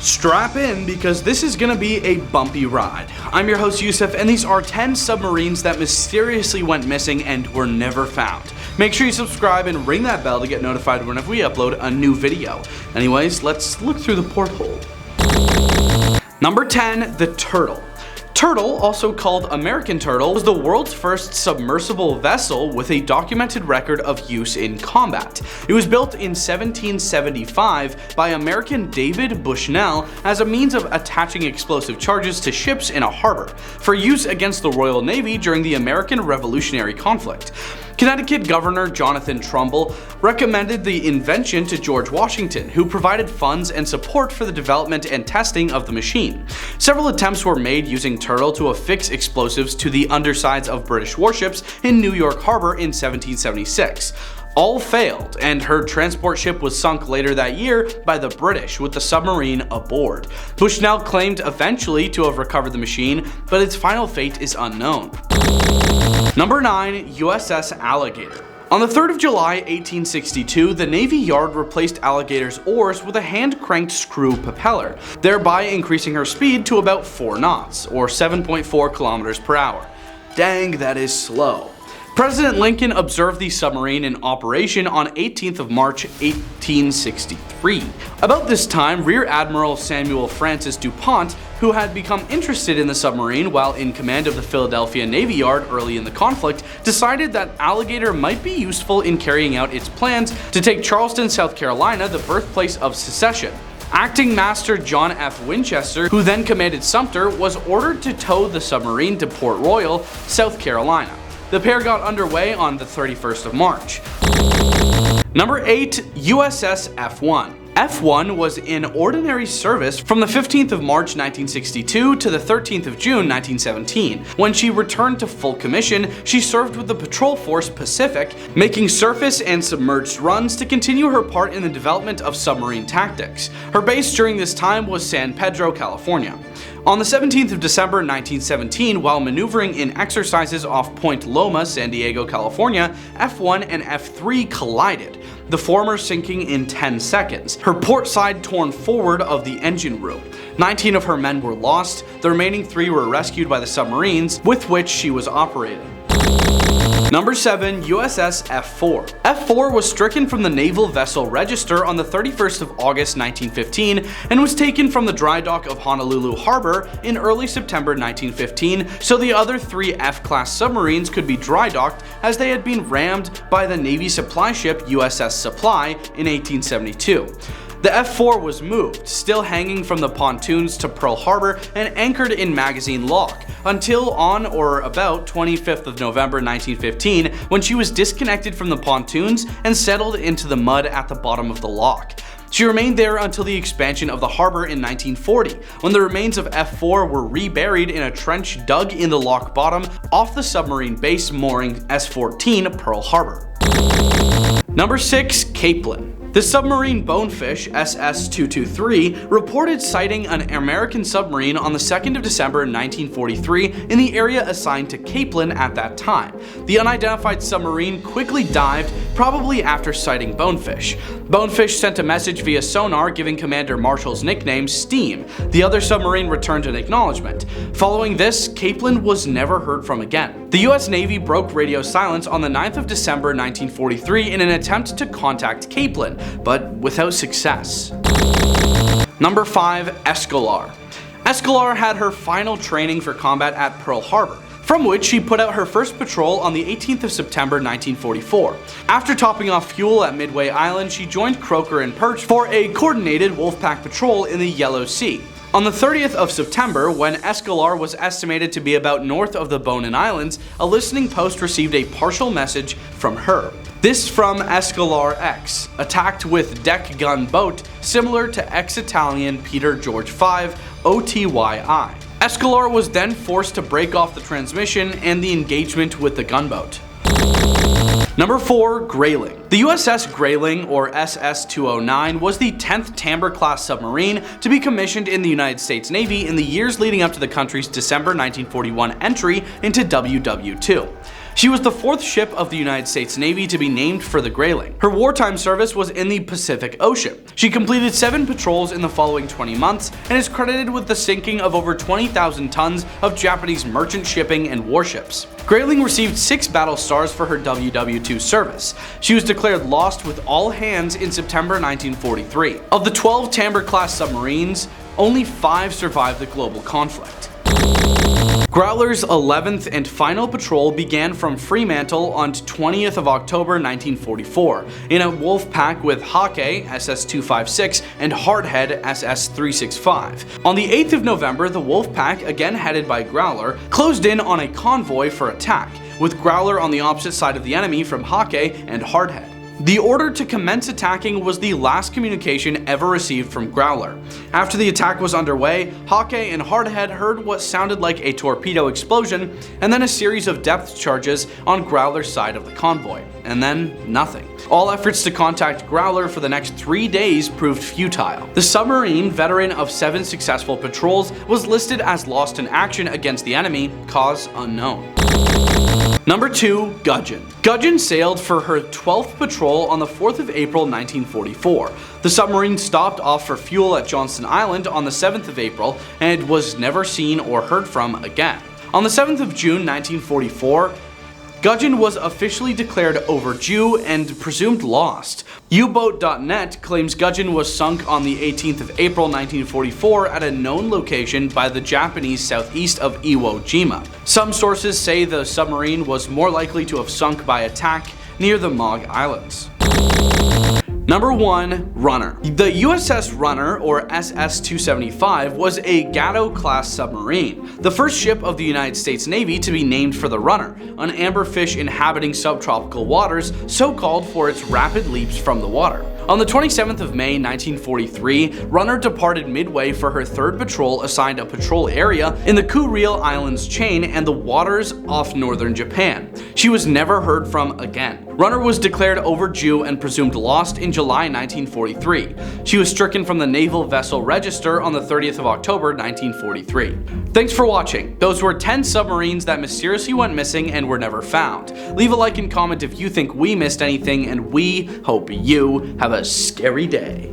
Strap in because this is going to be a bumpy ride. I'm your host Youssef, and these are 10 submarines that mysteriously went missing and were never found. Make sure you subscribe and ring that bell to get notified whenever we upload a new video. Anyways, let's look through the porthole. Number 10, the Turtle. Turtle, also called American Turtle, was the world's first submersible vessel with a documented record of use in combat. It was built in 1775 by American David Bushnell as a means of attaching explosive charges to ships in a harbor, for use against the Royal Navy during the American Revolutionary Conflict. Connecticut Governor Jonathan Trumbull recommended the invention to George Washington, who provided funds and support for the development and testing of the machine. Several attempts were made using Turtle to affix explosives to the undersides of British warships in New York Harbor in 1776. All failed, and her transport ship was sunk later that year by the British with the submarine aboard. Bushnell claimed eventually to have recovered the machine, but its final fate is unknown. Number 9, USS Alligator. On the 3rd of July 1862, the Navy Yard replaced Alligator's oars with a hand-cranked screw propeller, thereby increasing her speed to about 4 knots, or 7.4 kilometers per hour. Dang, that is slow. President Lincoln observed the submarine in operation on 18th of March 1863. About this time, Rear Admiral Samuel Francis DuPont, who had become interested in the submarine while in command of the Philadelphia Navy Yard early in the conflict, decided that Alligator might be useful in carrying out its plans to take Charleston, South Carolina, the birthplace of secession. Acting Master John F. Winchester, who then commanded Sumter, was ordered to tow the submarine to Port Royal, South Carolina. The pair got underway on the 31st of March. Number 8, USS F1. F1 was in ordinary service from the 15th of March 1962 to the 13th of June 1917. When she returned to full commission, she served with the Patrol Force Pacific, making surface and submerged runs to continue her part in the development of submarine tactics. Her base during this time was San Pedro, California. On the 17th of December 1917, while maneuvering in exercises off Point Loma, San Diego, California, F1 and F3 collided, the former sinking in 10 seconds, her port side torn forward of the engine room. 19 of her men were lost, the remaining 3 were rescued by the submarines with which she was operating. Number 7, USS F4. F4 was stricken from the Naval Vessel Register on the 31st of August 1915 and was taken from the dry dock of Honolulu Harbor in early September 1915 so the other 3 F-class submarines could be dry docked, as they had been rammed by the Navy supply ship USS Supply in 1872. The F4 was moved, still hanging from the pontoons, to Pearl Harbor and anchored in Magazine Lock, until on or about 25th of November 1915, when she was disconnected from the pontoons and settled into the mud at the bottom of the lock. She remained there until the expansion of the harbor in 1940, when the remains of F4 were reburied in a trench dug in the lock bottom off the submarine base mooring S-14 Pearl Harbor. Number 6, Capelin. The submarine Bonefish, SS-223, reported sighting an American submarine on the 2nd of December 1943 in the area assigned to Capelin at that time. The unidentified submarine quickly dived, probably after sighting Bonefish. Bonefish sent a message via sonar giving Commander Marshall's nickname Steam. The other submarine returned an acknowledgement. Following this, Capelin was never heard from again. The US Navy broke radio silence on the 9th of December 1943 in an attempt to contact Capelin, but without success. Number 5, Escolar. Escolar had her final training for combat at Pearl Harbor, from which she put out her first patrol on the 18th of September 1944. After topping off fuel at Midway Island, she joined Croker and Perch for a coordinated Wolfpack patrol in the Yellow Sea. On the 30th of September, when Escolar was estimated to be about north of the Bonin Islands, a listening post received a partial message from her. This from Escolar X, attacked with deck gun boat, similar to ex-Italian Peter George V, OTYI. Escolar was then forced to break off the transmission and the engagement with the gunboat. Number 4, Grayling. The USS Grayling, or SS-209, was the 10th Tamber-class submarine to be commissioned in the United States Navy in the years leading up to the country's December 1941 entry into WW2. She was the fourth ship of the United States Navy to be named for the Grayling. Her wartime service was in the Pacific Ocean. She completed 7 patrols in the following 20 months and is credited with the sinking of over 20,000 tons of Japanese merchant shipping and warships. Grayling received 6 battle stars for her WW2 service. She was declared lost with all hands in September 1943. Of the 12 Tamber-class submarines, only 5 survived the global conflict. Growler's 11th and final patrol began from Fremantle on 20th of October 1944 in a wolf pack with Hawke SS-256 and Hardhead SS-365. On the 8th of November, the wolf pack, again headed by Growler, closed in on a convoy for attack, with Growler on the opposite side of the enemy from Hawke and Hardhead. The order to commence attacking was the last communication ever received from Growler. After the attack was underway, Hawke and Hardhead heard what sounded like a torpedo explosion and then a series of depth charges on Growler's side of the convoy, and then nothing. All efforts to contact Growler for the next 3 days proved futile. The submarine, veteran of 7 successful patrols, was listed as lost in action against the enemy, cause unknown. Number 2. Gudgeon. Gudgeon sailed for her 12th patrol on the 4th of April 1944. The submarine stopped off for fuel at Johnston Island on the 7th of April and was never seen or heard from again. On the 7th of June 1944, Gudgeon was officially declared overdue and presumed lost. U-Boat.net claims Gudgeon was sunk on the 18th of April 1944 at a known location by the Japanese southeast of Iwo Jima. Some sources say the submarine was more likely to have sunk by attack near the Maug Islands. Number 1. Runner. The USS Runner, or SS-275, was a Gatto-class submarine, the first ship of the United States Navy to be named for the Runner, an amberfish inhabiting subtropical waters, so called for its rapid leaps from the water. On the 27th of May 1943, Runner departed Midway for her 3rd patrol, assigned a patrol area in the Kuriles Islands chain and the waters off northern Japan. She was never heard from again. Runner was declared overdue and presumed lost in July 1943. She was stricken from the Naval Vessel Register on the 30th of October 1943. Thanks for watching. Those were 10 submarines that mysteriously went missing and were never found. Leave a like and comment if you think we missed anything, and we hope you have a scary day.